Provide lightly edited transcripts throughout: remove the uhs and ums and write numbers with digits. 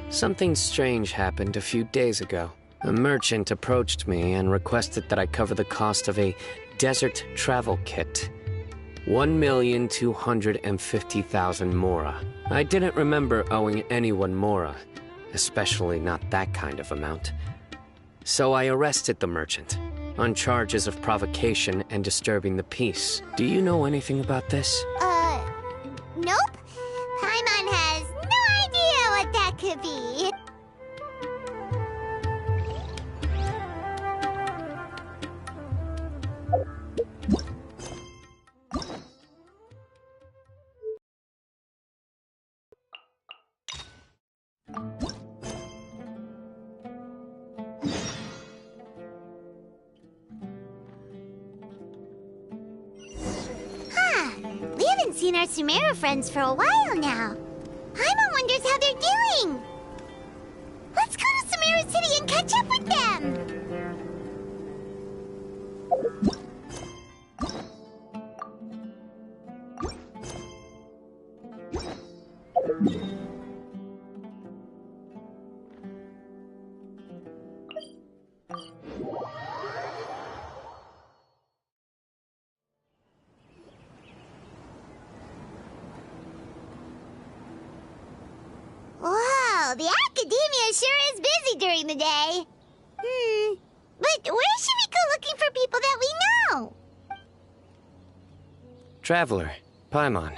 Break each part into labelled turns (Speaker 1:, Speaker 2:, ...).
Speaker 1: Something strange happened a few days ago. A merchant approached me and requested that I cover the cost of a desert travel kit. 1,250,000 mora. I didn't remember owing anyone mora, especially not that kind of amount. So I arrested the merchant, on charges of provocation and disturbing the peace. Do you know anything about this?
Speaker 2: Nope. Paimon has no idea what that could be. We haven't seen our Sumeru friends for a while now. Paimon wonders how they're doing. Let's go to Sumeru City and catch up with them. Wow, the academia sure is busy during the day. But where should we go looking for people that we know?
Speaker 1: Traveler, Paimon.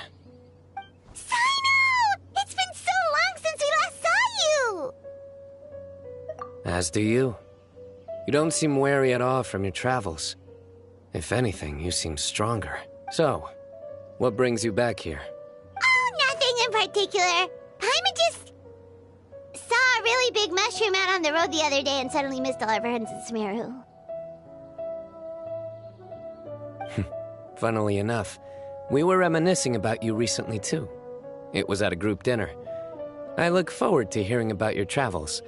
Speaker 2: Cyno! It's been so long since we last saw you!
Speaker 1: As do you. You don't seem wary at all from your travels. If anything, you seem stronger. So, what brings you back here?
Speaker 2: Oh, nothing in particular. Paimon just saw a really big mushroom out on the road the other day and suddenly missed all our friends in Sumeru.
Speaker 1: Funnily enough, we were reminiscing about you recently too. It was at a group dinner. I look forward to hearing about your travels.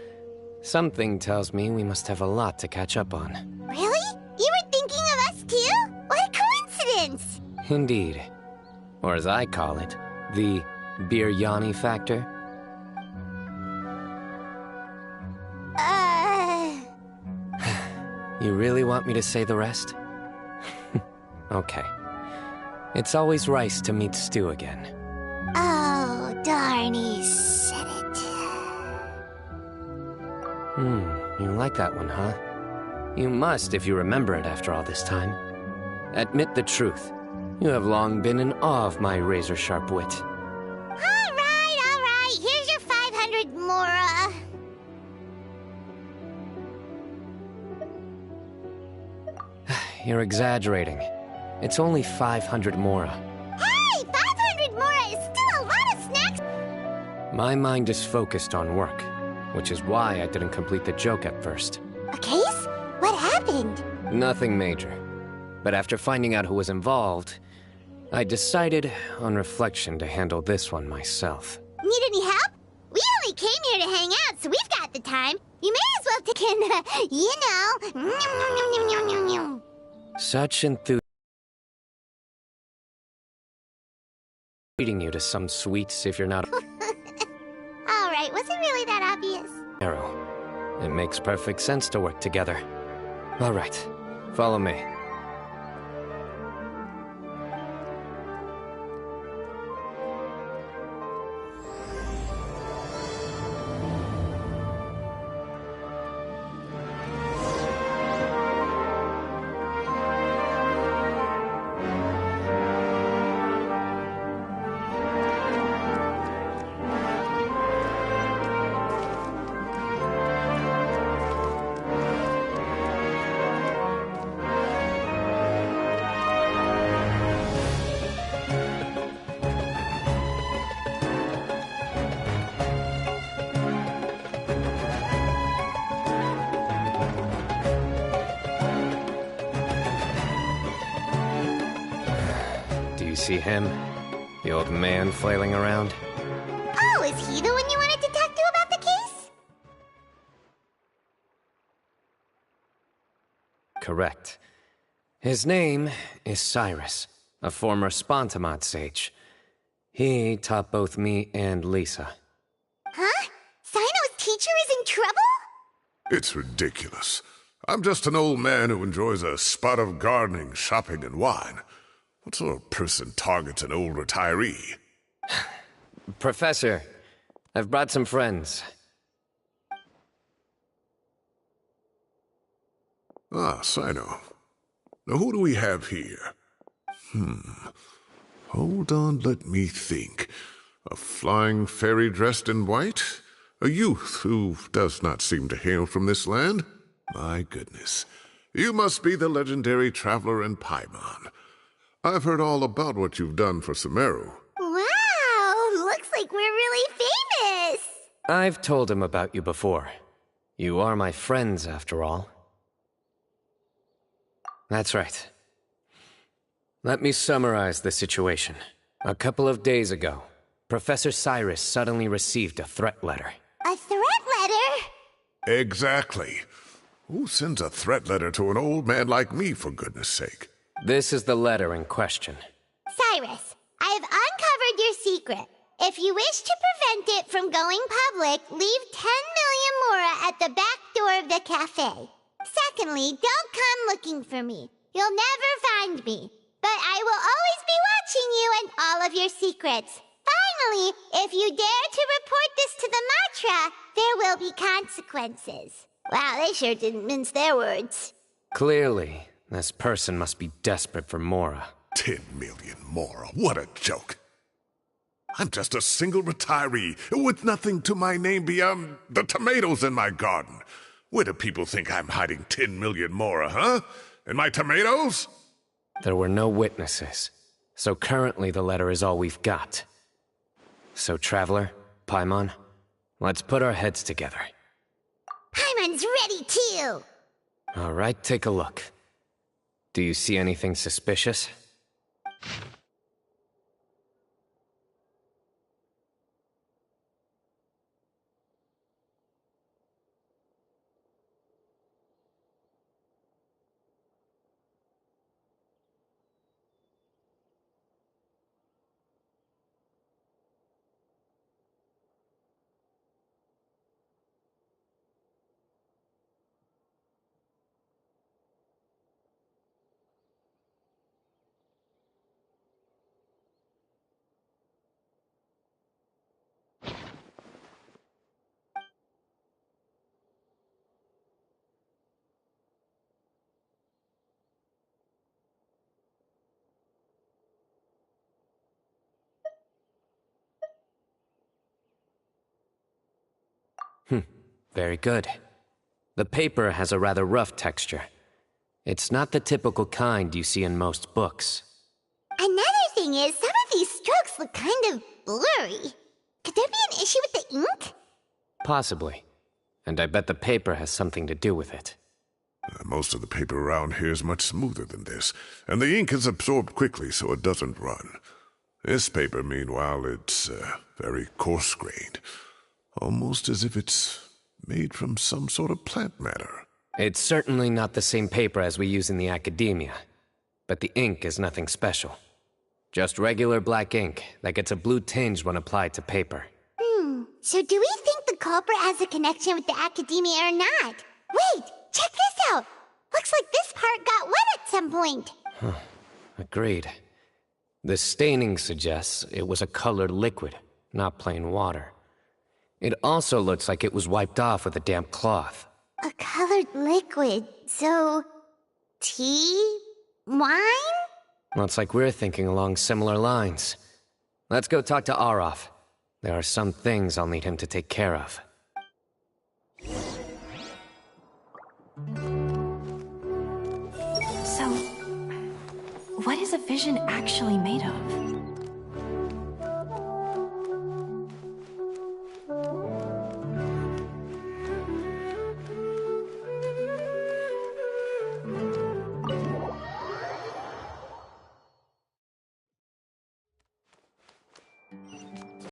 Speaker 1: Something tells me we must have a lot to catch up on.
Speaker 2: Really? You were thinking of us too? What a coincidence!
Speaker 1: Indeed. Or as I call it, the biryani factor. You really want me to say the rest? Okay. It's always rice to meet stew again.
Speaker 2: Oh, darn, he said it.
Speaker 1: You like that one, huh? You must if you remember it after all this time. Admit the truth. You have long been in awe of my razor-sharp wit.
Speaker 2: All right. Here's your 500 mora.
Speaker 1: You're exaggerating. It's only 500 mora.
Speaker 2: Hey, 500 mora is still a lot of snacks.
Speaker 1: My mind is focused on work, which is why I didn't complete the joke at first.
Speaker 2: A case? What happened?
Speaker 1: Nothing major. But after finding out who was involved, I decided, on reflection, to handle this one myself.
Speaker 2: Need any help? We only came here to hang out, so we've got the time. You may as well take in,
Speaker 1: Such enthusiasm. Treating you to some sweets if you're not
Speaker 2: All right, was it really that obvious?
Speaker 1: arrow. It makes perfect sense to work together. All right, follow me. See him? The old man flailing around?
Speaker 2: Oh, is he the one you wanted to talk to about the case?
Speaker 1: Correct. His name is Cyrus, a former Spontamot sage. He taught both me and Lisa.
Speaker 2: Huh? Cyno is teacher is in trouble?
Speaker 3: It's ridiculous. I'm just an old man who enjoys a spot of gardening, shopping, and wine. What sort of person targets an old retiree?
Speaker 1: Professor, I've brought some friends.
Speaker 3: Ah, Cyno. Now who do we have here? Hold on, let me think. A flying fairy dressed in white? A youth who does not seem to hail from this land? My goodness. You must be the legendary traveler in Paimon. I've heard all about what you've done for Sumeru.
Speaker 2: Wow, looks like we're really famous.
Speaker 1: I've told him about you before. You are my friends, after all. That's right. Let me summarize the situation. A couple of days ago, Professor Cyrus suddenly received a threat letter.
Speaker 2: A threat letter?
Speaker 3: Exactly. Who sends a threat letter to an old man like me, for goodness sake?
Speaker 1: This is the letter in question.
Speaker 2: Cyrus, I have uncovered your secret. If you wish to prevent it from going public, leave 10 million mora at the back door of the cafe. Secondly, don't come looking for me. You'll never find me. But I will always be watching you and all of your secrets. Finally, if you dare to report this to the Matra, there will be consequences. Wow, they sure didn't mince their words.
Speaker 1: Clearly, this person must be desperate for Mora.
Speaker 3: 10 million mora, what a joke. I'm just a single retiree with nothing to my name beyond the tomatoes in my garden. Where do people think I'm hiding 10 million mora, huh? In my tomatoes?
Speaker 1: There were no witnesses, so currently the letter is all we've got. So, Traveler, Paimon, let's put our heads together.
Speaker 2: Paimon's ready too!
Speaker 1: All right, take a look. Do you see anything suspicious? Very good. The paper has a rather rough texture. It's not the typical kind you see in most books.
Speaker 2: Another thing is, some of these strokes look kind of blurry. Could there be an issue with the ink?
Speaker 1: Possibly. And I bet the paper has something to do with it.
Speaker 3: Most of the paper around here is much smoother than this, and the ink is absorbed quickly so it doesn't run. This paper, meanwhile, it's very coarse-grained. Almost as if it's made from some sort of plant matter.
Speaker 1: It's certainly not the same paper as we use in the academia, but the ink is nothing special. Just regular black ink that gets a blue tinge when applied to paper.
Speaker 2: So do we think the culprit has a connection with the academia or not? Wait, check this out! Looks like this part got wet at some point.
Speaker 1: Agreed. The staining suggests it was a colored liquid, not plain water. It also looks like it was wiped off with a damp cloth.
Speaker 2: A colored liquid, so... tea? Wine?
Speaker 1: Looks like we're thinking along similar lines. Let's go talk to Aureus. There are some things I'll need him to take care of.
Speaker 4: So, what is a vision actually made of?